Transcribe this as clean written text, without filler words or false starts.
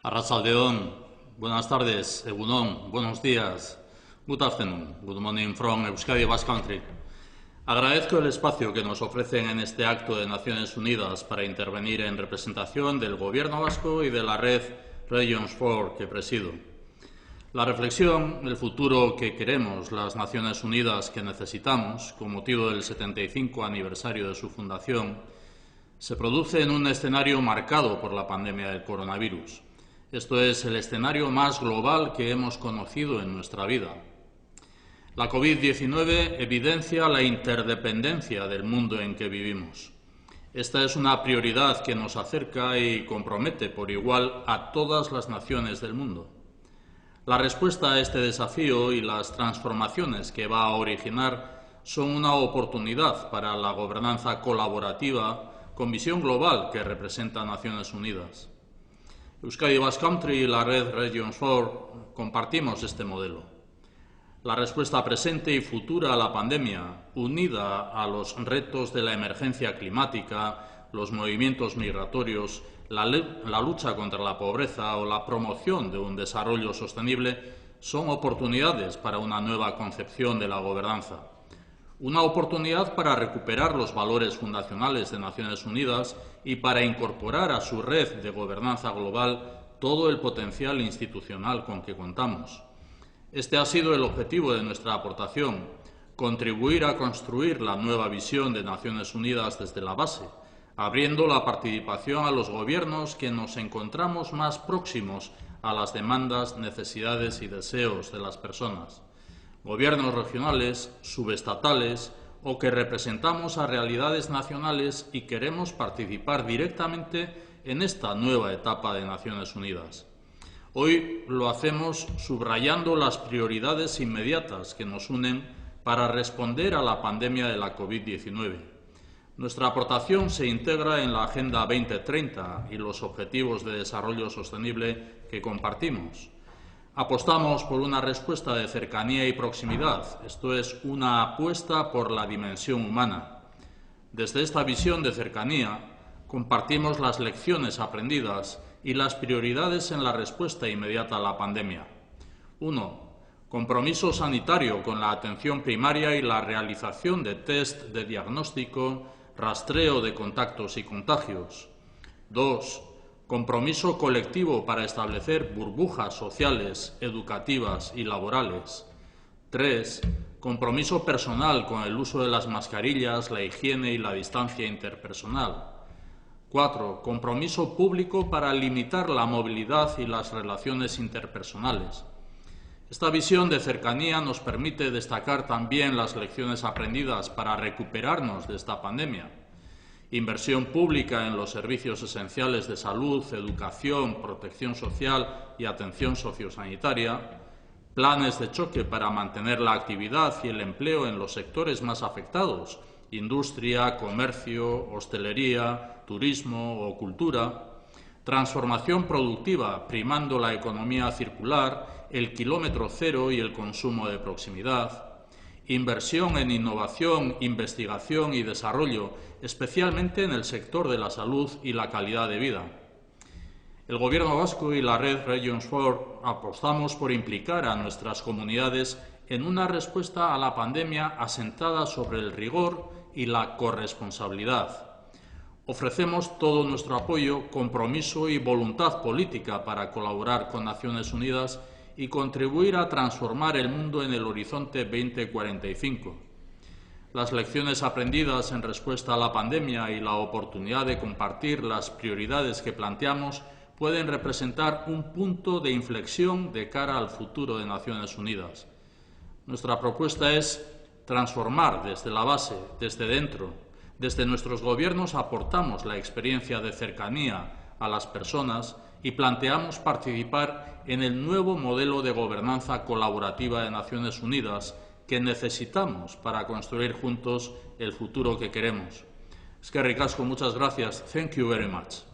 Arratsaldeon, buenas tardes, Egunon, buenos días, good afternoon, good morning from Euskadi Basque Country. Agradezco el espacio que nos ofrecen en este acto de Naciones Unidas para intervenir en representación del Gobierno vasco y de la red Regions 4 que presido. La reflexión, el futuro que queremos, las Naciones Unidas que necesitamos, con motivo del 75 aniversario de su fundación, se produce en un escenario marcado por la pandemia del coronavirus. Esto es el escenario más global que hemos conocido en nuestra vida. La COVID-19 evidencia la interdependencia del mundo en que vivimos. Esta es una prioridad que nos acerca y compromete por igual a todas las naciones del mundo. La respuesta a este desafío y las transformaciones que va a originar son una oportunidad para la gobernanza colaborativa con visión global que representa Naciones Unidas. Euskadi Basque Country y la red Regions 4 compartimos este modelo. La respuesta presente y futura a la pandemia, unida a los retos de la emergencia climática, los movimientos migratorios, la lucha contra la pobreza o la promoción de un desarrollo sostenible, son oportunidades para una nueva concepción de la gobernanza. Una oportunidad para recuperar los valores fundacionales de Naciones Unidas y para incorporar a su red de gobernanza global todo el potencial institucional con que contamos. Este ha sido el objetivo de nuestra aportación, contribuir a construir la nueva visión de Naciones Unidas desde la base, abriendo la participación a los gobiernos que nos encontramos más próximos a las demandas, necesidades y deseos de las personas. Gobiernos regionales, subestatales o que representamos a realidades nacionales y queremos participar directamente en esta nueva etapa de Naciones Unidas. Hoy lo hacemos subrayando las prioridades inmediatas que nos unen para responder a la pandemia de la COVID-19. Nuestra aportación se integra en la Agenda 2030 y los Objetivos de Desarrollo Sostenible que compartimos. Apostamos por una respuesta de cercanía y proximidad, esto es, una apuesta por la dimensión humana. Desde esta visión de cercanía, compartimos las lecciones aprendidas y las prioridades en la respuesta inmediata a la pandemia. 1. Compromiso sanitario con la atención primaria y la realización de test de diagnóstico, rastreo de contactos y contagios. 2. Compromiso colectivo para establecer burbujas sociales, educativas y laborales. 3. Compromiso personal con el uso de las mascarillas, la higiene y la distancia interpersonal. 4. Compromiso público para limitar la movilidad y las relaciones interpersonales. Esta visión de cercanía nos permite destacar también las lecciones aprendidas para recuperarnos de esta pandemia. Inversión pública en los servicios esenciales de salud, educación, protección social y atención sociosanitaria, planes de choque para mantener la actividad y el empleo en los sectores más afectados, industria, comercio, hostelería, turismo o cultura, transformación productiva primando la economía circular, el kilómetro cero y el consumo de proximidad, inversión en innovación, investigación y desarrollo, especialmente en el sector de la salud y la calidad de vida. El Gobierno vasco y la red Regions 4 apostamos por implicar a nuestras comunidades en una respuesta a la pandemia asentada sobre el rigor y la corresponsabilidad. Ofrecemos todo nuestro apoyo, compromiso y voluntad política para colaborar con Naciones Unidas y contribuir a transformar el mundo en el horizonte 2045. Las lecciones aprendidas en respuesta a la pandemia y la oportunidad de compartir las prioridades que planteamos pueden representar un punto de inflexión de cara al futuro de Naciones Unidas. Nuestra propuesta es transformar desde la base, desde dentro. Desde nuestros gobiernos aportamos la experiencia de cercanía a las personas y planteamos participar en el nuevo modelo de gobernanza colaborativa de Naciones Unidas que necesitamos para construir juntos el futuro que queremos. Eskerrik asko, muchas gracias. Thank you very much.